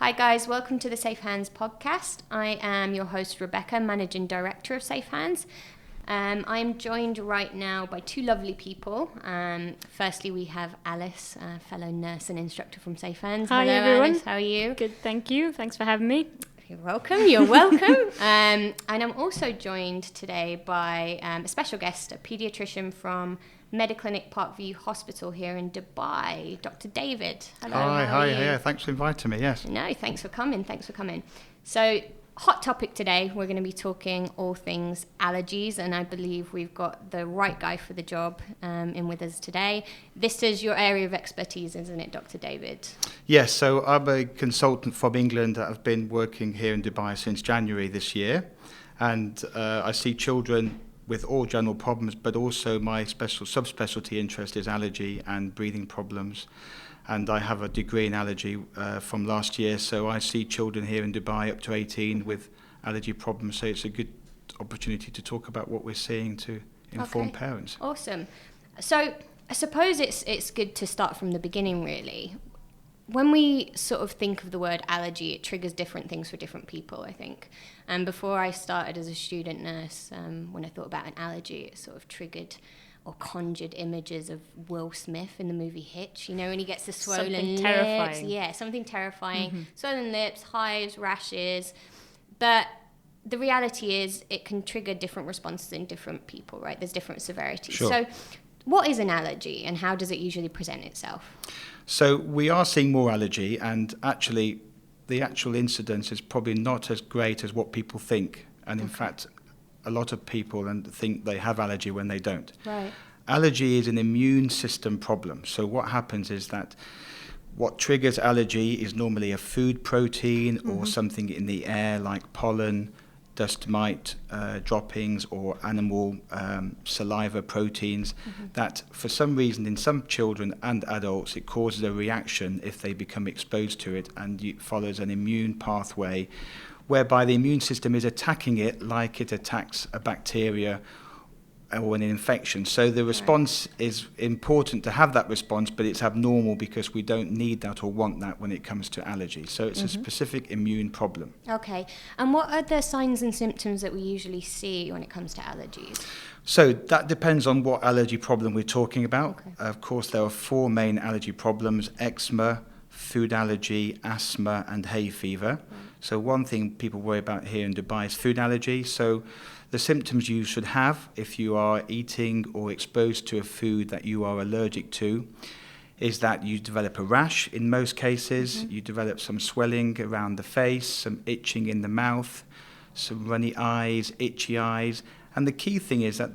Hi guys, welcome to the Safe Hands podcast. I am your host Rebecca, Managing Director of Safe Hands. I'm joined right now by two lovely people. Firstly, we have Alice, a fellow nurse and instructor from Safe Hands. Hi Hello, everyone. Alice, how are you? Good, thank you. Thanks for having me. You're welcome. And I'm also joined today by a special guest, a paediatrician from Mediclinic Parkview Hospital here in Dubai, Dr. David. Hello. Hi. Thanks for inviting me. Yes. No, thanks for coming. So, hot topic today. We're going to be talking all things allergies, and I believe we've got the right guy for the job in with us today. This is your area of expertise, isn't it, Dr. David? Yes. So I'm a consultant from England that have been working here in Dubai since January this year, and I see children with all general problems, but also my subspecialty interest is allergy and breathing problems. And I have a degree in allergy from last year, so I see children here in Dubai up to 18 with allergy problems. So it's a good opportunity to talk about what we're seeing to inform parents. Awesome. So I suppose it's good to start from the beginning, really. When we sort of think of the word allergy, it triggers different things for different people, I think. And before I started as a student nurse, when I thought about an allergy, it sort of triggered or conjured images of Will Smith in the movie Hitch, you know, when he gets the swollen Something lips. terrifying. Yeah, something terrifying. Swollen lips, hives, rashes. But the reality is it can trigger different responses in different people, right? There's different severities. Sure. So what is an allergy and how does it usually present itself? So we are seeing more allergy, and actually the actual incidence is probably not as great as what people think. And in fact, a lot of people think they have allergy when they don't. Right. Allergy is an immune system problem. So what happens is that what triggers allergy is normally a food protein or something in the air like pollen, dust mite droppings, or animal saliva proteins that for some reason in some children and adults it causes a reaction if they become exposed to it, and it follows an immune pathway whereby the immune system is attacking it like it attacks a bacteria or an infection. So the response is important to have that response, but it's abnormal because we don't need that or want that when it comes to allergy. So it's a specific immune problem. Okay. And what are the signs and symptoms that we usually see when it comes to allergies? So that depends on what allergy problem we're talking about. Okay. Of course, there are four main allergy problems: eczema, food allergy, asthma, and hay fever. So one thing people worry about here in Dubai is food allergy. So the symptoms you should have if you are eating or exposed to a food that you are allergic to is that you develop a rash in most cases, you develop some swelling around the face, some itching in the mouth, some runny eyes, itchy eyes. And the key thing is that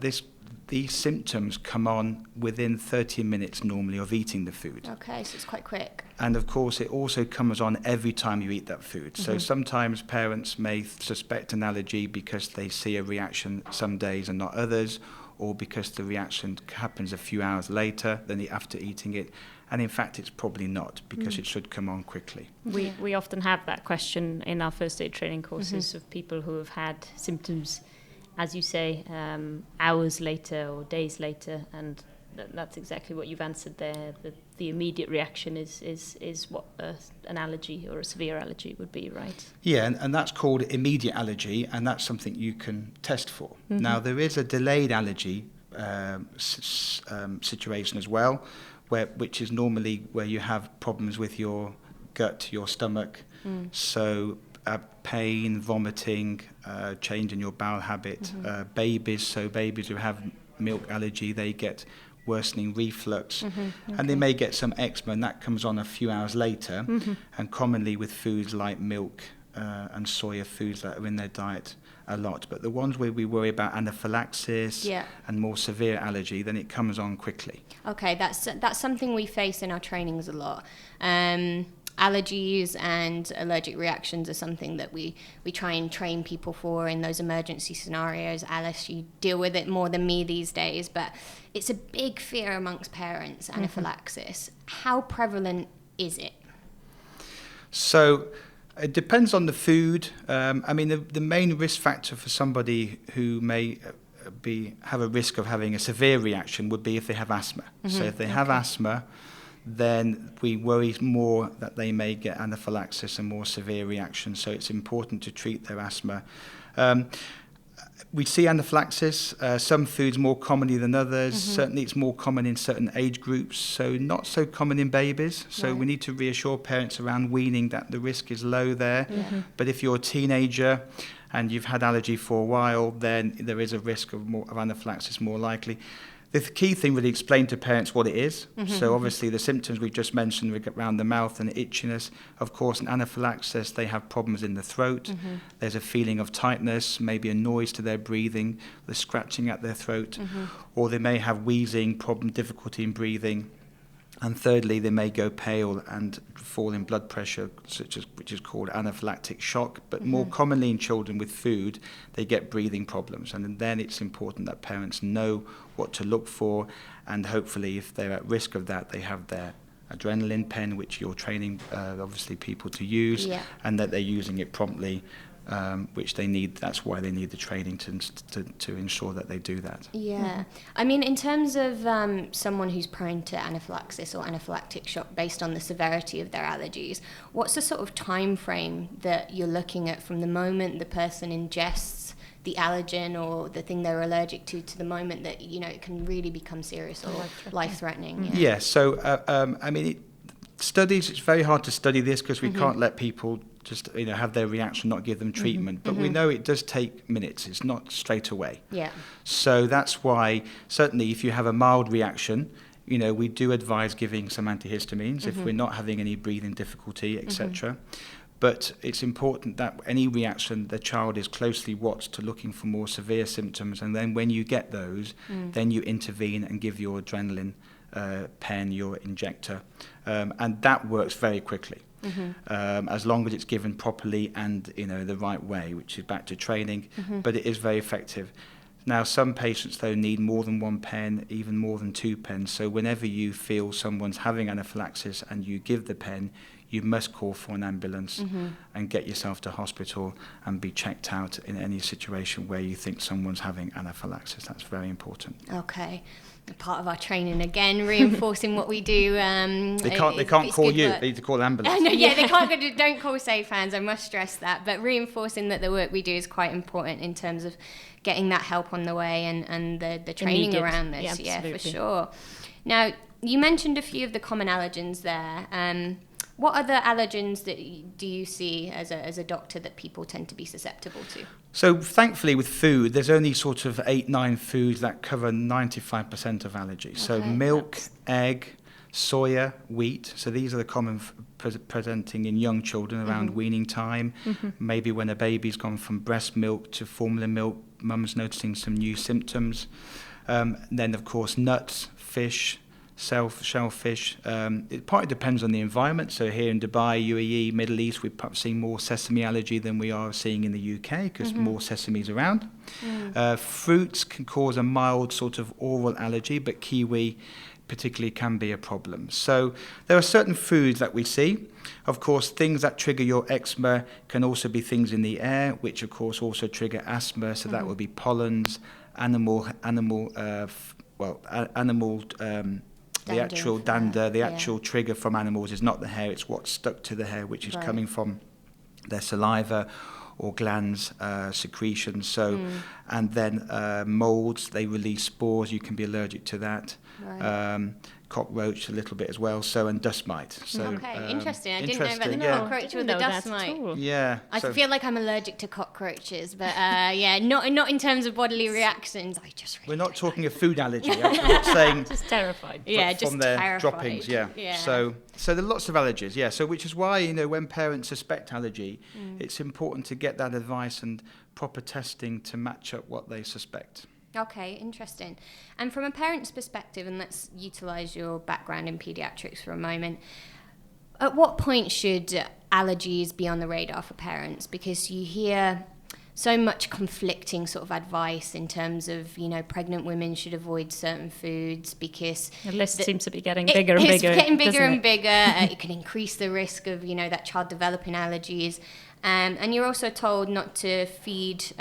these symptoms come on within 30 minutes normally of eating the food. Okay, so it's quite quick. And of course, it also comes on every time you eat that food. So sometimes parents may suspect an allergy because they see a reaction some days and not others, or because the reaction happens a few hours later than after eating it. And in fact, it's probably not, because it should come on quickly. We often have that question in our first aid training courses of people who have had symptoms, as you say, hours later or days later, and that's exactly what you've answered there. The immediate reaction is what an allergy or a severe allergy would be, right? Yeah, and that's called immediate allergy, and that's something you can test for. Now, there is a delayed allergy situation as well, which is normally where you have problems with your gut, your stomach, so pain, vomiting, change in your bowel habit. Babies who have milk allergy, they get worsening reflux, and they may get some eczema, and that comes on a few hours later, and commonly with foods like milk and soya foods that are in their diet a lot. But the ones where we worry about anaphylaxis and more severe allergy, then it comes on quickly. Okay, that's something we face in our trainings a lot. Allergies and allergic reactions are something that we try and train people for in those emergency scenarios. Alice, you deal with it more than me these days, but it's a big fear amongst parents, anaphylaxis. How prevalent is it? So it depends on the food. I mean, the main risk factor for somebody who may have a risk of having a severe reaction would be if they have asthma. So if they have asthma, then we worry more that they may get anaphylaxis and more severe reactions. So it's important to treat their asthma. We see anaphylaxis, some foods more commonly than others. Certainly it's more common in certain age groups, so not so common in babies. So we need to reassure parents around weaning that the risk is low there. But if you're a teenager and you've had allergy for a while, then there is a risk of anaphylaxis more likely. The key thing really explain to parents what it is. So obviously the symptoms we've just mentioned around the mouth and itchiness. Of course, in anaphylaxis, they have problems in the throat. There's a feeling of tightness, maybe a noise to their breathing, the scratching at their throat, or they may have wheezing, difficulty in breathing. And thirdly, they may go pale and fall in blood pressure, which is called anaphylactic shock. But more commonly in children with food, they get breathing problems. And then it's important that parents know what to look for. And hopefully, if they're at risk of that, they have their adrenaline pen, which you're training, obviously, people to use, and that they're using it promptly. Which they need. That's why they need the training to ensure that they do that. Yeah. I mean, in terms of someone who's prone to anaphylaxis or anaphylactic shock based on the severity of their allergies, what's the sort of time frame that you're looking at from the moment the person ingests the allergen or the thing they're allergic to the moment that, it can really become serious or life-threatening? Yeah. So, I mean, studies, it's very hard to study this because we can't let people just have their reaction, not give them treatment. But we know it does take minutes. It's not straight away. Yeah. So that's why, certainly, if you have a mild reaction, we do advise giving some antihistamines if we're not having any breathing difficulty, etc. But it's important that any reaction, the child is closely watched to looking for more severe symptoms. And then when you get those, then you intervene and give your adrenaline pen, your injector. And that works very quickly. As long as it's given properly and the right way, which is back to training, but it is very effective. Now, some patients, though, need more than one pen, even more than 2 pens. So whenever you feel someone's having anaphylaxis and you give the pen, you must call for an ambulance and get yourself to hospital and be checked out in any situation where you think someone's having anaphylaxis. That's very important. Okay. Part of our training again, reinforcing what we do. They can't call you. They need to call ambulance. No, they can't. Don't call safe hands. I must stress that. But reinforcing that the work we do is quite important in terms of getting that help on the way and the training around this. Yeah, for sure. Now, you mentioned a few of the common allergens there. What other allergens do you see as a doctor that people tend to be susceptible to? So thankfully with food, there's only sort of 8-9 foods that cover 95% of allergies. Okay. So milk, egg, soya, wheat. So these are the common presenting in young children around weaning time. Maybe when a baby's gone from breast milk to formula milk, mum's noticing some new symptoms. Then of course nuts, fish, shellfish. It partly depends on the environment. So here in Dubai, UAE, Middle East, we're perhaps seeing more sesame allergy than we are seeing in the UK because more sesame's around. Fruits can cause a mild sort of oral allergy, but kiwi particularly can be a problem. So there are certain foods that we see. Of course, things that trigger your eczema can also be things in the air, which of course also trigger asthma. So that would be pollens, the actual dander, the actual trigger from animals is not the hair, it's what's stuck to the hair, which is coming from their saliva or glands, secretions. So, and then molds, they release spores, you can be allergic to that. Cockroach a little bit as well, so, and dust mite. So, okay, interesting. I didn't know about the cockroach or the dust mite. Yeah. I feel like I'm allergic to cockroaches, but not in terms of bodily reactions. I just really We're not talking a food allergy. I'm not saying just terrified. Yeah, just from their terrified. droppings. Yeah. So there are lots of allergies. Yeah. So which is why when parents suspect allergy, it's important to get that advice and proper testing to match up what they suspect. Okay, interesting. And from a parent's perspective, and let's utilise your background in paediatrics for a moment, at what point should allergies be on the radar for parents? Because you hear so much conflicting sort of advice in terms of, pregnant women should avoid certain foods because... The list seems to be getting bigger and bigger. It's getting bigger and bigger. It can increase the risk of, that child developing allergies. And you're also told not to feed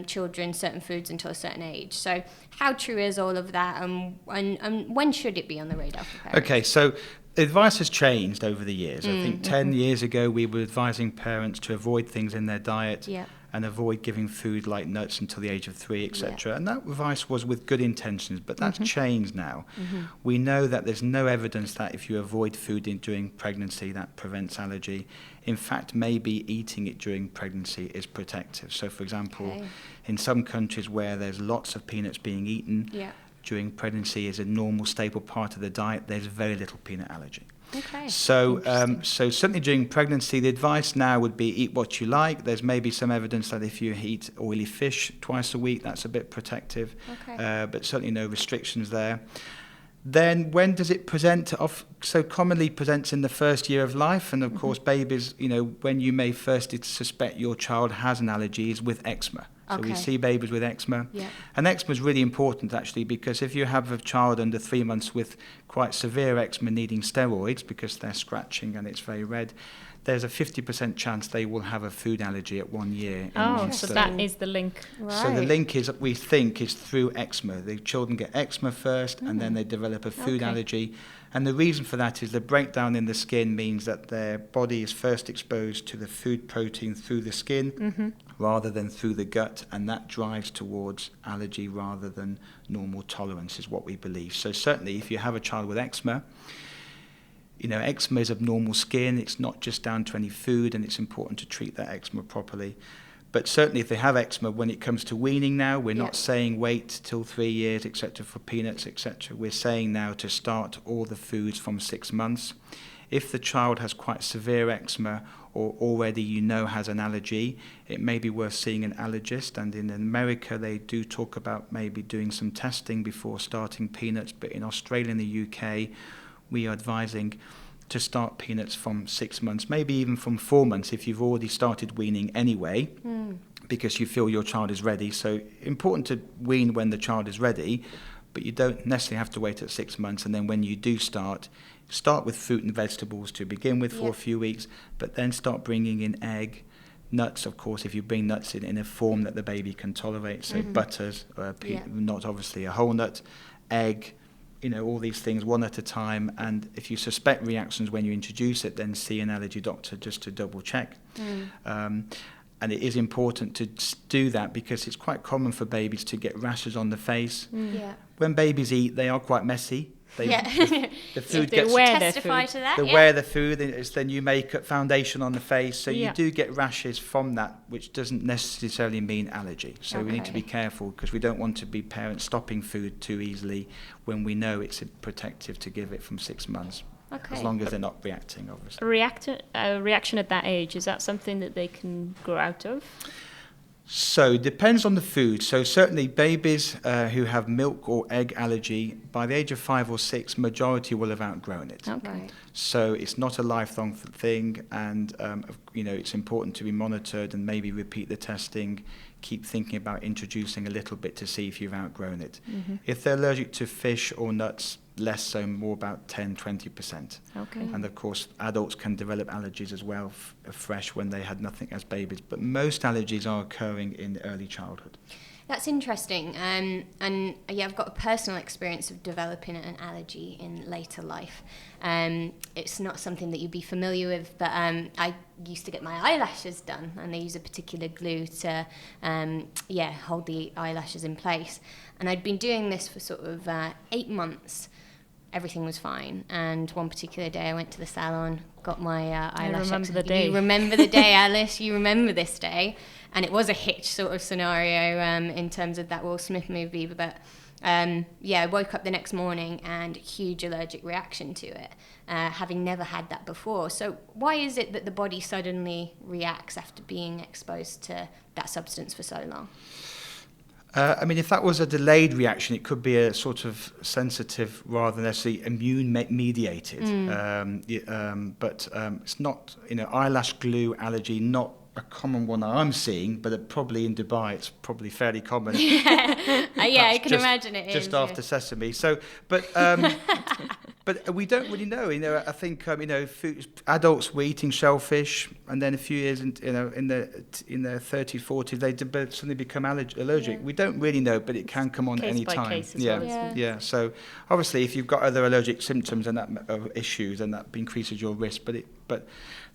children certain foods until a certain age. So how true is all of that? And when should it be on the radar for parents? Okay, so Advice has changed over the years. I think 10 years ago we were advising parents to avoid things in their diet and avoid giving food like nuts until the age of 3, etc. And that advice was with good intentions, but that's changed now. We know that there's no evidence that if you avoid food during pregnancy that prevents allergy. In fact, maybe eating it during pregnancy is protective. So, for example, in some countries where there's lots of peanuts being eaten, during pregnancy is a normal staple part of the diet, there's very little peanut allergy. Okay. So certainly during pregnancy, the advice now would be eat what you like. There's maybe some evidence that if you eat oily fish twice a week, that's a bit protective, but certainly no restrictions there. Then when does it present? So commonly presents in the first year of life, and of course babies, when you may first suspect your child has an allergy is with eczema. So we see babies with eczema. And eczema is really important actually, because if you have a child under 3 months with quite severe eczema needing steroids because they're scratching and it's very red, there's a 50% chance they will have a food allergy at 1 year. So that is the link. Right. So the link is, we think, is through eczema. The children get eczema first and then they develop a food allergy. And the reason for that is the breakdown in the skin means that their body is first exposed to the food protein through the skin rather than through the gut, and that drives towards allergy rather than normal tolerance is what we believe. So certainly if you have a child with eczema, eczema is abnormal skin. It's not just down to any food, and it's important to treat that eczema properly. But certainly if they have eczema, when it comes to weaning now, we're not saying wait till 3 years, etc., for peanuts, etc. We're saying now to start all the foods from 6 months. If the child has quite severe eczema or already has an allergy, it may be worth seeing an allergist. And in America, they do talk about maybe doing some testing before starting peanuts. But in Australia and the UK, we are advising to start peanuts from 6 months, maybe even from 4 months if you've already started weaning anyway, because you feel your child is ready. So important to wean when the child is ready, but you don't necessarily have to wait at 6 months. And then when you do start with fruit and vegetables to begin with for a few weeks, but then start bringing in egg, nuts, of course, if you bring nuts in a form that the baby can tolerate, so butters, not obviously a whole nut, egg, all these things one at a time. And if you suspect reactions when you introduce it, then see an allergy doctor just to double check. And it is important to do that because it's quite common for babies to get rashes on the face. When babies eat, they are quite messy. The food gets testify to that. They wear the food, and then you make a foundation on the face, so you do get rashes from that, which doesn't necessarily mean allergy. So we need to be careful because we don't want to be parents stopping food too easily when we know it's protective to give it from 6 months. As long as they're not reacting, obviously. Reaction at that age, is that something that they can grow out of? So it depends on the food. So certainly babies who have milk or egg allergy, by the age of 5 or 6, majority will have outgrown it. So it's not a lifelong thing, and it's important to be monitored and maybe repeat the testing, keep thinking about introducing a little bit to see if you've outgrown it. If they're allergic to fish or nuts, less so, more about 10-20%. And of course adults can develop allergies as well fresh when they had nothing as babies, but most allergies are occurring in early childhood. That's interesting, and I've got a personal experience of developing an allergy in later life. It's not something that you'd be familiar with, but I used to get my eyelashes done, and they use a particular glue to hold the eyelashes in place. And I'd been doing this for sort of 8 months. Everything was fine, and one particular day I went to the salon, got my eyelash. Remember the day. You remember the day, Alice? You remember this day? And it was a Hitch sort of scenario in terms of that Will Smith movie, but I woke up the next morning and huge allergic reaction to it, having never had that before. So why is it that the body suddenly reacts after being exposed to that substance for so long? If that was a delayed reaction, it could be a sort of sensitive rather than necessarily immune mediated. But it's not, eyelash glue allergy, not a common one I'm seeing, but probably in Dubai it's probably fairly common. I can imagine it just is. After sesame. So, but But we don't really know. I think adults were eating shellfish, and then a few years in their 30s, 40s, they suddenly become allergic. Yeah. We don't really know, but it can come on Case any by time. case as well, isn't it? Yeah. So obviously, if you've got other allergic symptoms and that issues, then that increases your risk. But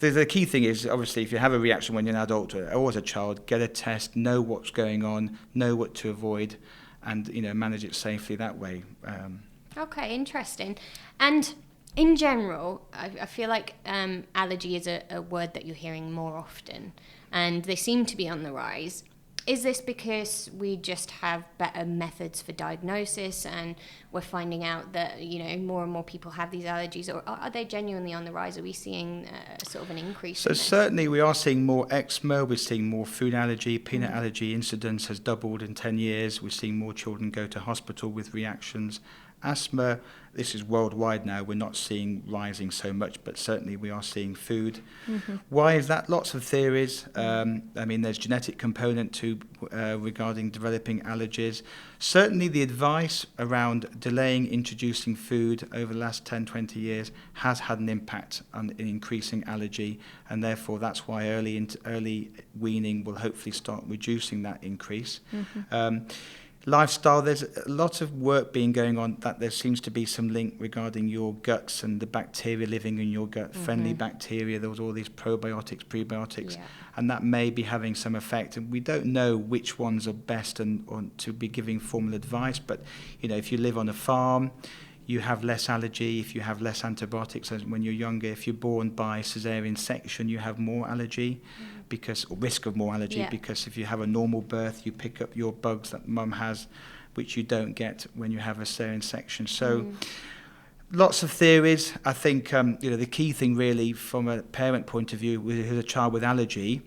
the key thing is, obviously, if you have a reaction when you're an adult or as a child, get a test, know what's going on, know what to avoid, and manage it safely that way. Okay, interesting. And in general, I feel like allergy is a word that you're hearing more often, and they seem to be on the rise. Is this because we just have better methods for diagnosis and we're finding out that, more and more people have these allergies, or are they genuinely on the rise? Are we seeing sort of an increase So in this? certainly we are seeing more eczema, we're seeing more food allergy, peanut allergy incidence has doubled in 10 years, we're seeing more children go to hospital with reactions. Asthma, this is worldwide now, we're not seeing rising so much, but certainly we are seeing food. Why is that? Lots of theories. There's genetic component to regarding developing allergies. Certainly the advice around delaying introducing food over the last 10, 20 years has had an impact in increasing allergy, and therefore that's why early weaning will hopefully start reducing that increase. Lifestyle, there's a lot of work being going on that there seems to be some link regarding your guts and the bacteria living in your gut, friendly bacteria. There was all these probiotics, prebiotics, and that may be having some effect. And we don't know which ones are best or to be giving formal advice, but if you live on a farm, you have less allergy. If you have less antibiotics when you're younger, if you're born by cesarean section, you have more allergy or risk of more allergy, because if you have a normal birth, you pick up your bugs that mum has, which you don't get when you have a cesarean section. So lots of theories. I think the key thing really from a parent point of view with a child with allergy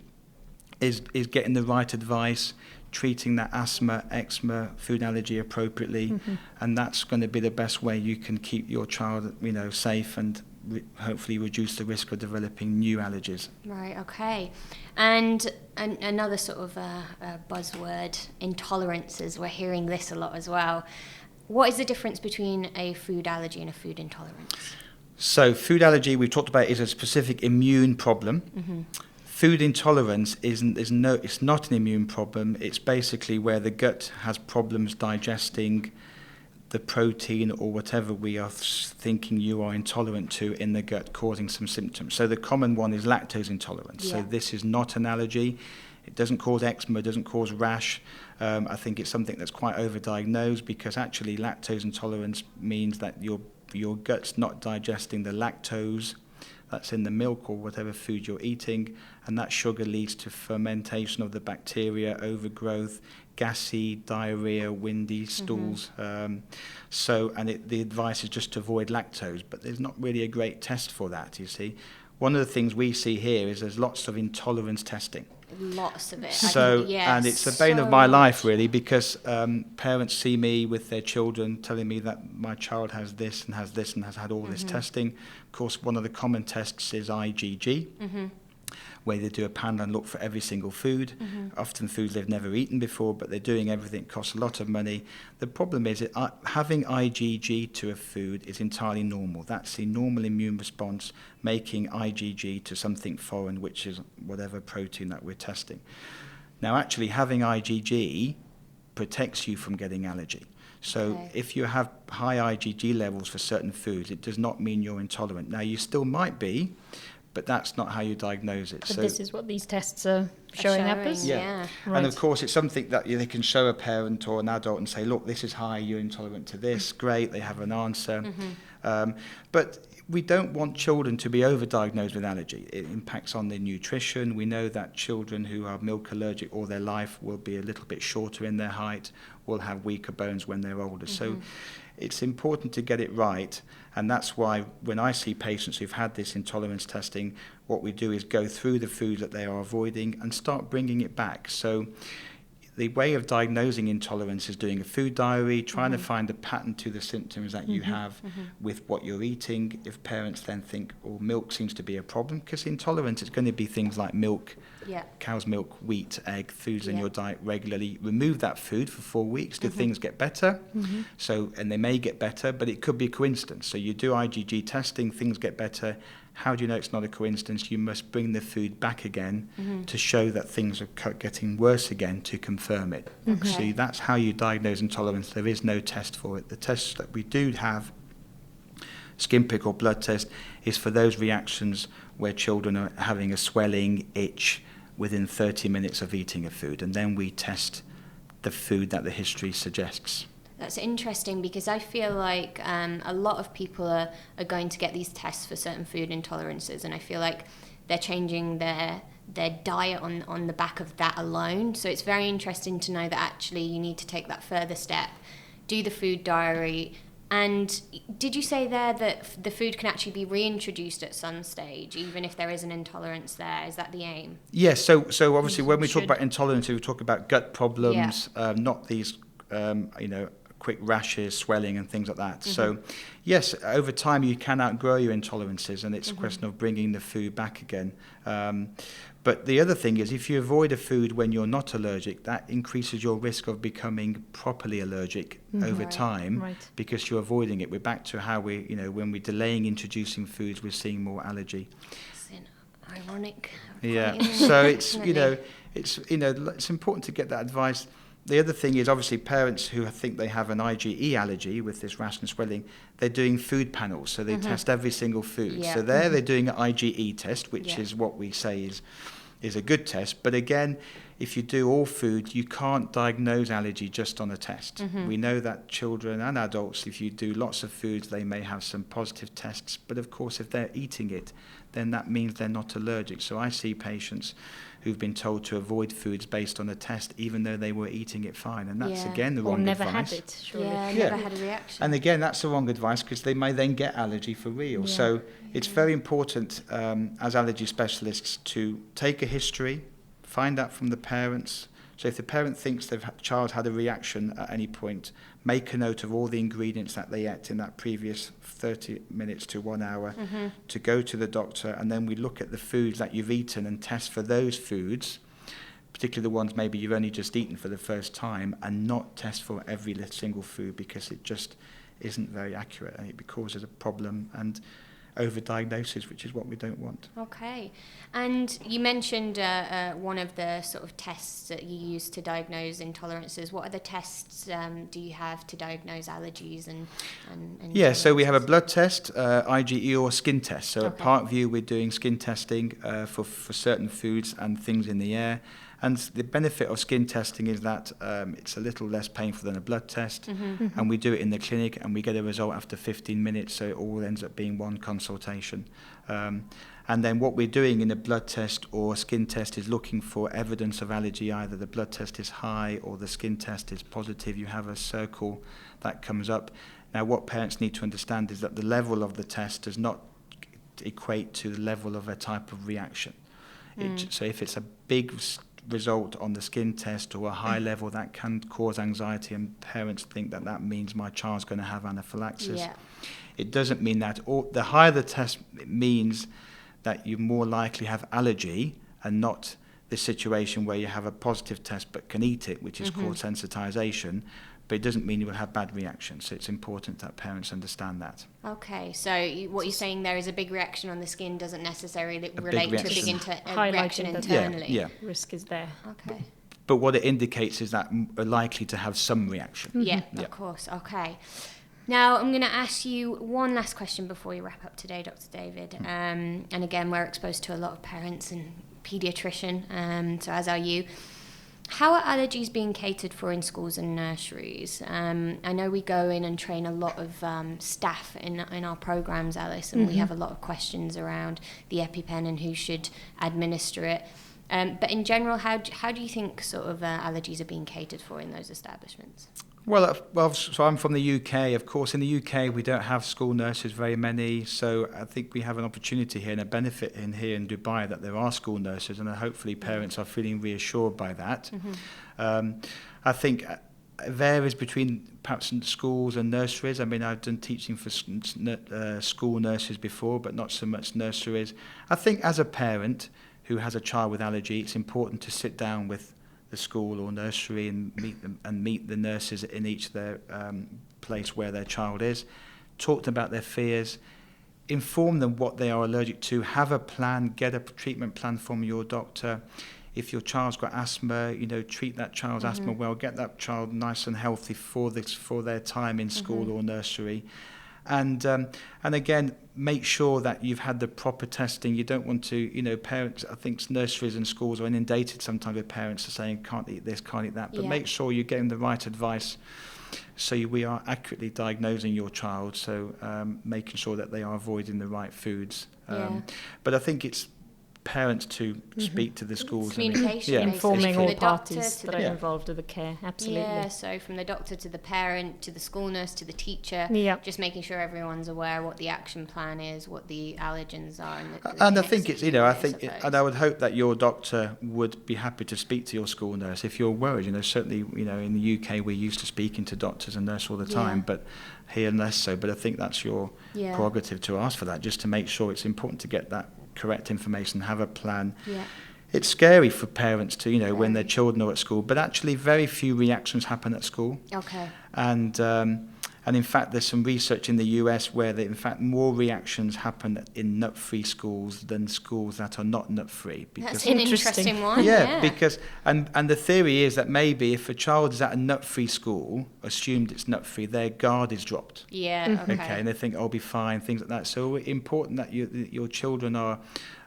is getting the right advice, treating that asthma, eczema, food allergy appropriately, and that's going to be the best way you can keep your child, safe and hopefully reduce the risk of developing new allergies. Right, okay. And another sort of buzzword, intolerances, we're hearing this a lot as well. What is the difference between a food allergy and a food intolerance? So food allergy, we've talked about, is a specific immune problem. Food intolerance it's not an immune problem. It's basically where the gut has problems digesting the protein or whatever we are thinking you are intolerant to in the gut, causing some symptoms. So the common one is lactose intolerance. So this is not an allergy. It doesn't cause eczema, it doesn't cause rash. I think it's something that's quite overdiagnosed, because actually lactose intolerance means that your gut's not digesting the lactose that's in the milk or whatever food you're eating, and that sugar leads to fermentation of the bacteria, overgrowth, gassy, diarrhea, windy stools. The advice is just to avoid lactose, but there's not really a great test for that, you see. One of the things we see here is there's lots of intolerance testing. Lots of it. And it's the bane of my life, really, because parents see me with their children telling me that my child has this and has this and has had all this testing. Of course, one of the common tests is IgG, where they do a panel and look for every single food, often foods they've never eaten before, but they're doing everything. It costs a lot of money. The problem is that having IgG to a food is entirely normal. That's the normal immune response, making IgG to something foreign, which is whatever protein that we're testing. Now, actually, having IgG protects you from getting allergy. So if you have high IgG levels for certain foods, it does not mean you're intolerant. Now, you still might be, but that's not how you diagnose it. But so this is what these tests are showing up as? Yeah. Right. And of course, it's something that they can show a parent or an adult and say, look, this is high, you're intolerant to this. Great, they have an answer. But we don't want children to be overdiagnosed with allergy. It impacts on their nutrition. We know that children who are milk allergic all their life will be a little bit shorter in their height, will have weaker bones when they're older. So it's important to get it right, and that's why when I see patients who've had this intolerance testing, what we do is go through the foods that they are avoiding and start bringing it back. So the way of diagnosing intolerance is doing a food diary, trying to find a pattern to the symptoms that you have with what you're eating. If parents then think, oh, milk seems to be a problem, because intolerance is going to be things like milk, cow's milk, wheat, egg, foods in your diet regularly. Remove that food for 4 weeks. Do things get better? So, and they may get better, but it could be a coincidence. So you do IgG testing, things get better. How do you know it's not a coincidence? You must bring the food back again to show that things are getting worse again to confirm it. So that's how you diagnose intolerance. There is no test for it. The tests that we do have, skin prick or blood test, is for those reactions where children are having a swelling, itch within 30 minutes of eating a food. And then we test the food that the history suggests. That's interesting, because I feel like a lot of people are going to get these tests for certain food intolerances, and I feel like they're changing their diet on the back of that alone. So it's very interesting to know that actually you need to take that further step, do the food diary. And did you say there that the food can actually be reintroduced at some stage, even if there is an intolerance there? Is that the aim? Yes, so obviously when we talk about intolerance, we talk about gut problems, not these, quick rashes, swelling and things like that. So yes, over time you can outgrow your intolerances, and it's a question of bringing the food back again. But the other thing is, if you avoid a food when you're not allergic, that increases your risk of becoming properly allergic over time, because you're avoiding it. We're back to how when we're delaying introducing foods, we're seeing more allergy. It's ironic. Yeah, so it's, it's important to get that advice. The other thing is, obviously, parents who think they have an IgE allergy with this rash and swelling, they're doing food panels, so they test every single food. So they're doing an IgE test, which is what we say is a good test. But again, if you do all food, you can't diagnose allergy just on a test. We know that children and adults, if you do lots of foods, they may have some positive tests. But of course, if they're eating it, then that means they're not allergic. So I see patients who've been told to avoid foods based on a test, even though they were eating it fine. And that's, again, the wrong advice. Or never had it, surely. Never had a reaction. And again, that's the wrong advice, because they may then get allergy for real. So it's very important as allergy specialists to take a history, find out from the parents. So if the parent thinks their child had a reaction at any point, make a note of all the ingredients that they ate in that previous 30 minutes to 1 hour, to go to the doctor, and then we look at the foods that you've eaten and test for those foods, particularly the ones maybe you've only just eaten for the first time, and not test for every single food, because it just isn't very accurate and it causes a problem and overdiagnosis, which is what we don't want. Okay. And you mentioned one of the sort of tests that you use to diagnose intolerances. What other tests do you have to diagnose allergies and Yeah, so we have a blood test, IgE, or skin test. So at Parkview, we're doing skin testing for certain foods and things in the air. And the benefit of skin testing is that it's a little less painful than a blood test, and we do it in the clinic, and we get a result after 15 minutes, so it all ends up being one consultation. And then what we're doing in a blood test or skin test is looking for evidence of allergy. Either the blood test is high or the skin test is positive. You have a circle that comes up. Now, what parents need to understand is that the level of the test does not equate to the level of a type of reaction. So if it's a big result on the skin test or a high level, that can cause anxiety, and parents think that that means my child's going to have anaphylaxis. It doesn't mean that. The higher the test, it means that you more likely have allergy, and not the situation where you have a positive test but can eat it, which is called sensitization. But it doesn't mean you will have bad reactions. So it's important that parents understand that. Okay, so what you're saying there is a big reaction on the skin doesn't necessarily relate to a big reaction internally. Yeah. Risk is there. Okay. But what it indicates is that are likely to have some reaction. Yeah, of course. Okay. Now, I'm going to ask you one last question before we wrap up today, Dr. David. And again, we're exposed to a lot of parents and paediatrician, so as are you. How are allergies being catered for in schools and nurseries? I know we go in and train a lot of staff in our programs, Alice, and we have a lot of questions around the EpiPen and who should administer it. But in general, how do you think sort of allergies are being catered for in those establishments? So I'm from the UK. Of course, in the UK, we don't have school nurses, very many. So I think we have an opportunity here and a benefit here in Dubai that there are school nurses, and hopefully parents are feeling reassured by that. I think it varies between perhaps schools and nurseries. I mean, I've done teaching for school nurses before, but not so much nurseries. I think as a parent who has a child with allergy, it's important to sit down with the school or nursery and meet the nurses in each of their place where their child is. Talk to them about their fears. Inform them what they are allergic to. Have a plan. Get a treatment plan from your doctor. If your child's got asthma, treat that child's asthma well. Get that child nice and healthy for their time in school or nursery. And again, make sure that you've had the proper testing. You don't want to, parents, I think nurseries and schools are inundated sometimes with parents are saying, can't eat this, can't eat that. But make sure you're getting the right advice so we are accurately diagnosing your child. So making sure that they are avoiding the right foods. But I think it's parents to speak to the schools. Communication, informing all parties that are involved with the care. Absolutely. Yeah, so from the doctor to the parent to the school nurse to the teacher, just making sure everyone's aware what the action plan is, what the allergens are, and I think it's and I would hope that your doctor would be happy to speak to your school nurse if you're worried. Certainly, in the UK we're used to speaking to doctors and nurses all the time, but here less so. But I think that's your prerogative to ask for that, just to make sure. It's important to get that correct information, have a plan. It's scary for parents to, when their children are at school, but actually very few reactions happen at school. And in fact, there's some research in the US where in fact more reactions happen in nut-free schools than schools that are not nut-free. That's an interesting one. Because and the theory is that maybe if a child is at a nut-free school, assumed it's nut-free, their guard is dropped. And they think, I'll be fine, things like that. So important that your children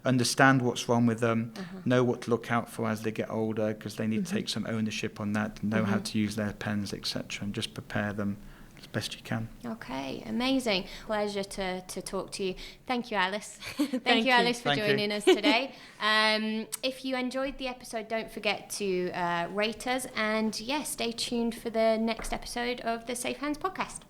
understand what's wrong with them, know what to look out for as they get older, because they need to take some ownership on that, know how to use their pens, etc., and just prepare them as best you can. Okay, amazing. Pleasure to talk to you. Thank you, Alice. Thank you, Alice, for joining us today. If you enjoyed the episode, don't forget to rate us, and stay tuned for the next episode of the Safe Hands podcast.